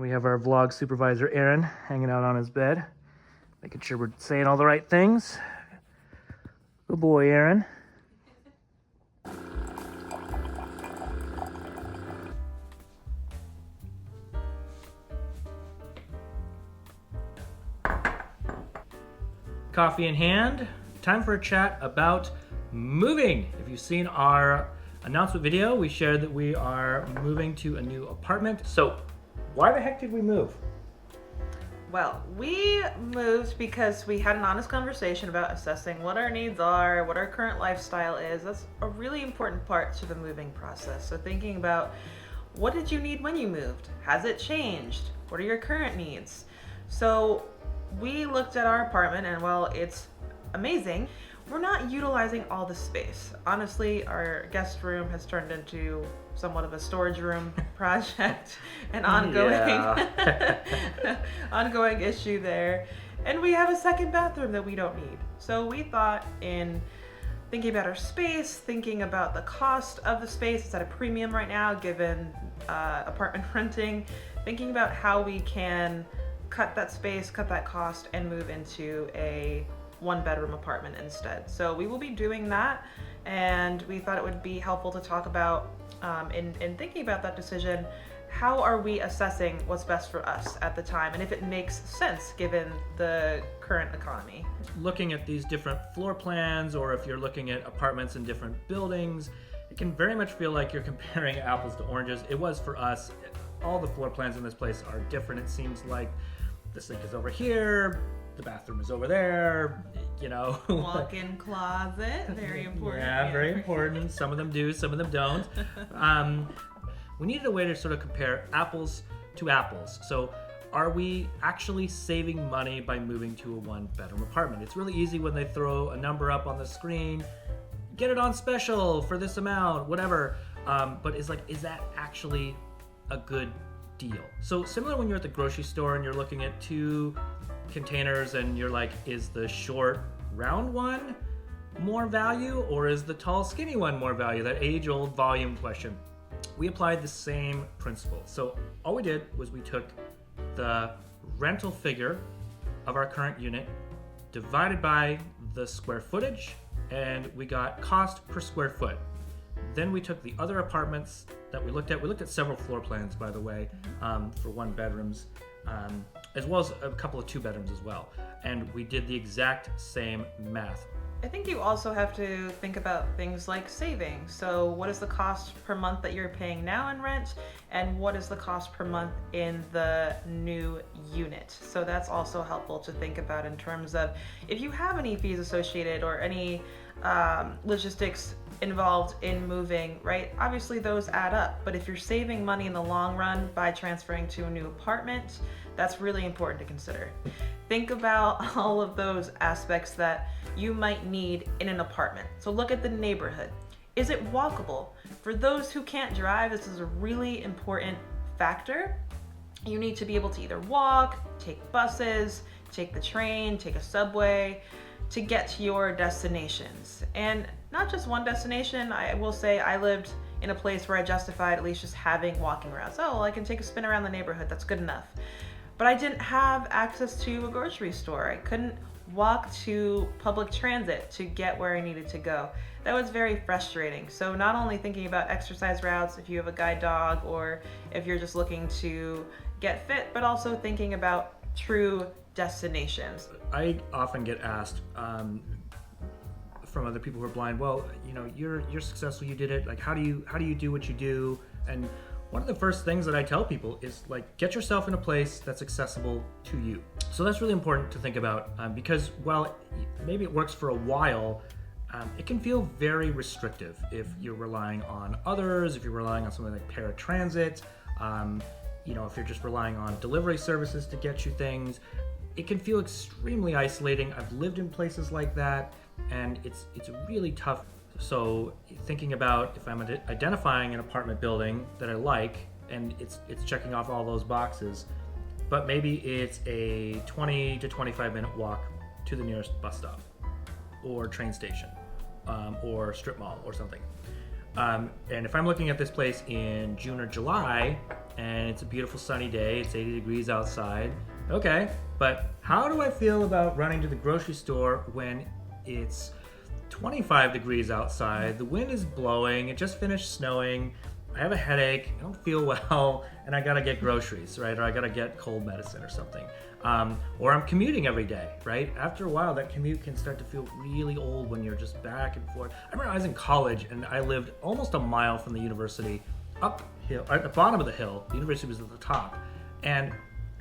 We have our vlog supervisor, Aaron, hanging out on his bed, making sure we're saying all the right things. Good boy, Aaron. Coffee in hand, time for a chat about moving. If you've seen our announcement video, we shared that we are moving to a new apartment. So why the heck did we move? Well, we moved because we had an honest conversation about assessing what our needs are, what our current lifestyle is. That's a really important part to the moving process. So thinking about what did you need when you moved? Has it changed? What are your current needs? So we looked at our apartment, and while it's amazing, we're not utilizing all the space. Honestly, our guest room has turned into somewhat of a storage room project, an ongoing issue there. And we have a second bathroom that we don't need. So we thought, in thinking about our space, thinking about the cost of the space, it's at a premium right now given apartment renting, thinking about how we can cut that space, cut that cost, and move into a one-bedroom apartment instead. So we will be doing that, and we thought it would be helpful to talk about, in thinking about that decision, how are we assessing what's best for us at the time, and if it makes sense given the current economy. Looking at these different floor plans, or if you're looking at apartments in different buildings, it can very much feel like you're comparing apples to oranges. It was for us. All the floor plans in this place are different. It seems like the sink is over here, the bathroom is over there, you know. Walk-in closet, very important. Yeah, very important. Some of them do, some of them don't. We needed a way to sort of compare apples to apples. So are we actually saving money by moving to a one-bedroom apartment? It's really easy when they throw a number up on the screen, get it on special for this amount, whatever. But is that actually a good deal? So similar when you're at the grocery store and you're looking at two containers and you're like, is the short round one more value, or is the tall skinny one more value? That age-old volume question. We applied the same principle. So all we did was we took the rental figure of our current unit, divided by the square footage, and we got cost per square foot. Then we took the other apartments that we looked at. We looked at several floor plans, by the way, for one bedrooms, as well as a couple of two bedrooms as well. And we did the exact same math. I think you also have to think about things like savings. So what is the cost per month that you're paying now in rent, and what is the cost per month in the new unit? So that's also helpful to think about in terms of if you have any fees associated or any logistics involved in moving, right? Obviously those add up, but if you're saving money in the long run by transferring to a new apartment, that's really important to consider. Think about all of those aspects that you might need in an apartment. So look at the neighborhood. Is it walkable? For those who can't drive, this is a really important factor. You need to be able to either walk, take buses, take the train, take a subway to get to your destinations. And not just one destination. I will say I lived in a place where I justified at least just having walking routes. Oh, well, I can take a spin around the neighborhood, that's good enough. But I didn't have access to a grocery store. I couldn't walk to public transit to get where I needed to go. That was very frustrating. So not only thinking about exercise routes if you have a guide dog or if you're just looking to get fit, but also thinking about true destinations. I often get asked from other people who are blind, well, you know, you're successful, you did it, like how do you do what you do? And one of the first things that I tell people is like, get yourself in a place that's accessible to you. So that's really important to think about because while maybe it works for a while, it can feel very restrictive if you're relying on others, if you're relying on something like paratransit, you know, if you're just relying on delivery services to get you things. It can feel extremely isolating. I've lived in places like that, and it's really tough. So thinking about if I'm identifying an apartment building that I like, and it's checking off all those boxes, but maybe it's a 20 to 25 minute walk to the nearest bus stop or train station or strip mall or something. And if I'm looking at this place in June or July, and it's a beautiful sunny day, it's 80 degrees outside, okay, but how do I feel about running to the grocery store when it's 25 degrees outside, the wind is blowing, it just finished snowing, I have a headache, I don't feel well, and I gotta get groceries, right? Or I gotta get cold medicine or something. Or I'm commuting every day, right? After a while, that commute can start to feel really old when you're just back and forth. I remember I was in college and I lived almost a mile from the university, uphill, at the bottom of the hill. The university was at the top. And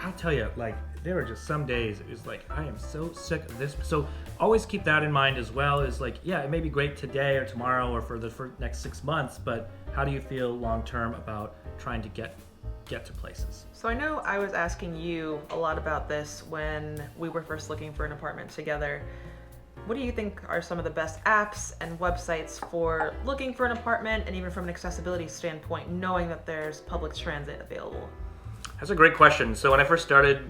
I'll tell you, like, there were just some days it was like, I am so sick of this. So always keep that in mind as well, is like, yeah, it may be great today or tomorrow or for the next 6 months, but how do you feel long term about trying to get to places? So I know I was asking you a lot about this when we were first looking for an apartment together. What do you think are some of the best apps and websites for looking for an apartment, and even from an accessibility standpoint, knowing that there's public transit available? That's a great question. So when I first started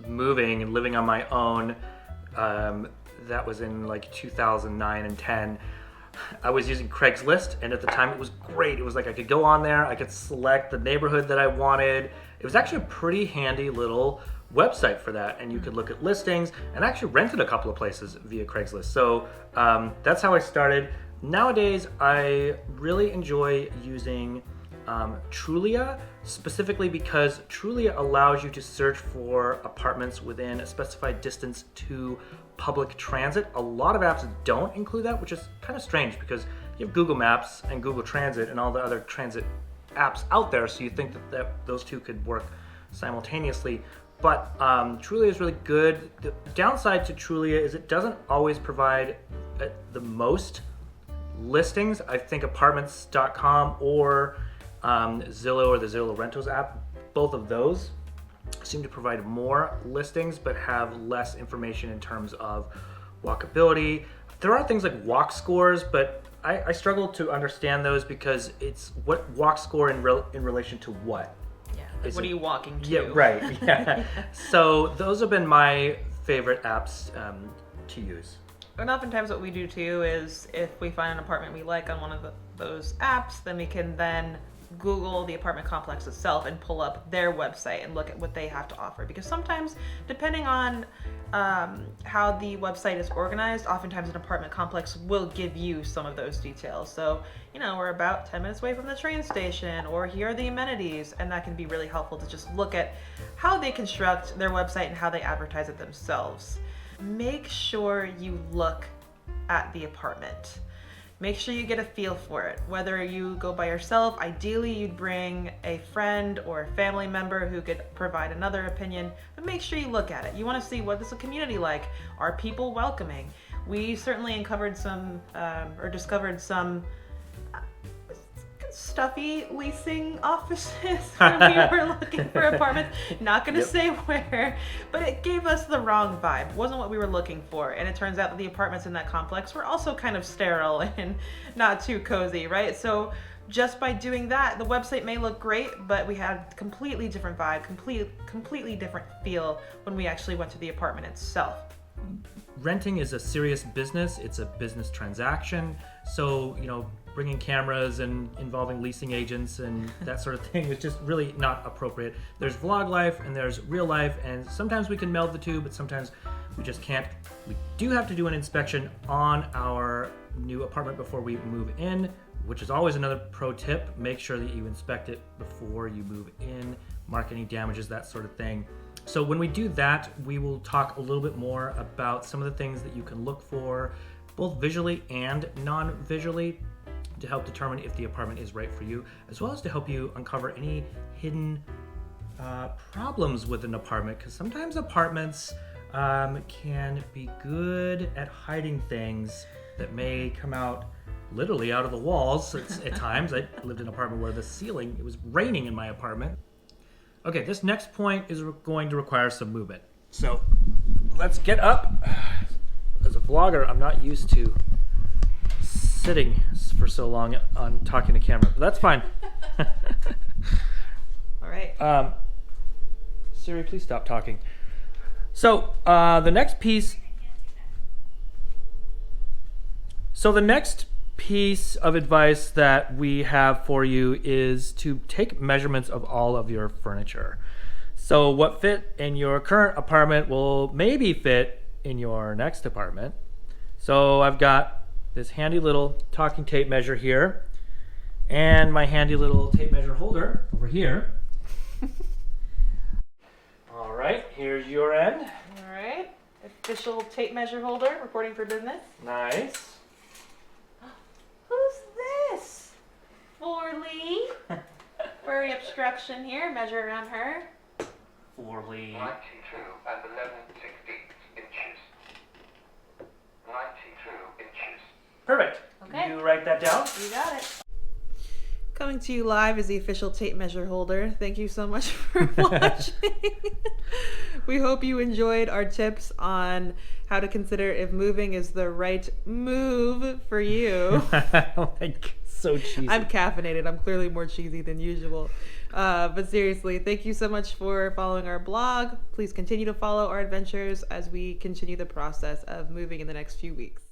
moving and living on my own, that was in like 2009 and 10, I was using Craigslist, and at the time it was great. It was like I could go on there, I could select the neighborhood that I wanted. It was actually a pretty handy little website for that, and you could look at listings, and I actually rented a couple of places via Craigslist. So that's how I started. Nowadays, I really enjoy using Trulia, specifically because Trulia allows you to search for apartments within a specified distance to public transit. A lot of apps don't include that, which is kind of strange because you have Google Maps and Google Transit and all the other transit apps out there, so you think that those two could work simultaneously. But Trulia is really good. The downside to Trulia is it doesn't always provide the most listings. I think apartments.com or Zillow or the Zillow Rentals app, both of those seem to provide more listings but have less information in terms of walkability. There are things like walk scores, but I struggle to understand those because it's what walk score in relation to what? Yeah, like what are you walking to? Yeah, right. Yeah. So those have been my favorite apps to use. And oftentimes what we do too is if we find an apartment we like on one of those apps, then we can then Google the apartment complex itself and pull up their website and look at what they have to offer. Because sometimes, depending on how the website is organized, oftentimes an apartment complex will give you some of those details. So, we're about 10 minutes away from the train station, or here are the amenities, and that can be really helpful to just look at how they construct their website and how they advertise it themselves. Make sure you look at the apartment. Make sure you get a feel for it. Whether you go by yourself, ideally you'd bring a friend or a family member who could provide another opinion, but make sure you look at it. You want to see, what is the community like? Are people welcoming? We certainly discovered some stuffy leasing offices when we were looking for apartments. Not going to say where, but it gave us the wrong vibe. It wasn't what we were looking for. And it turns out that the apartments in that complex were also kind of sterile and not too cozy, right? So just by doing that, the website may look great, but we had completely different vibe, completely different feel when we actually went to the apartment itself. Renting is a serious business. It's a business transaction. So, bringing cameras and involving leasing agents and that sort of thing is just really not appropriate. There's vlog life and there's real life, and sometimes we can meld the two, but sometimes we just can't. We do have to do an inspection on our new apartment before we move in, which is always another pro tip. Make sure that you inspect it before you move in, mark any damages, that sort of thing. So when we do that, we will talk a little bit more about some of the things that you can look for, both visually and non-visually, to help determine if the apartment is right for you, as well as to help you uncover any hidden problems with an apartment, because sometimes apartments can be good at hiding things that may come out literally out of the walls at times. I lived in an apartment where it was raining in my apartment. Okay, this next point is going to require some movement. So let's get up. As a vlogger, I'm not used to sitting for so long on talking to camera, but that's fine. All right. Siri, please stop talking. So the next piece piece of advice that we have for you is to take measurements of all of your furniture. So what fit in your current apartment will maybe fit in your next apartment. So I've got this handy little talking tape measure here and my handy little tape measure holder over here. All right, here's your end. All right. Official tape measure holder, reporting for business. Nice. Who's this? Forley. Furry obstruction here. Measure around her. Forley. 92 and 11/16 inches. 92 inches. Perfect. Okay. You write that down? You got it. Coming to you live is the official tape measure holder. Thank you so much for watching. We hope you enjoyed our tips on how to consider if moving is the right move for you. Like, so cheesy. I'm caffeinated. I'm clearly more cheesy than usual. But seriously, thank you so much for following our blog. Please continue to follow our adventures as we continue the process of moving in the next few weeks.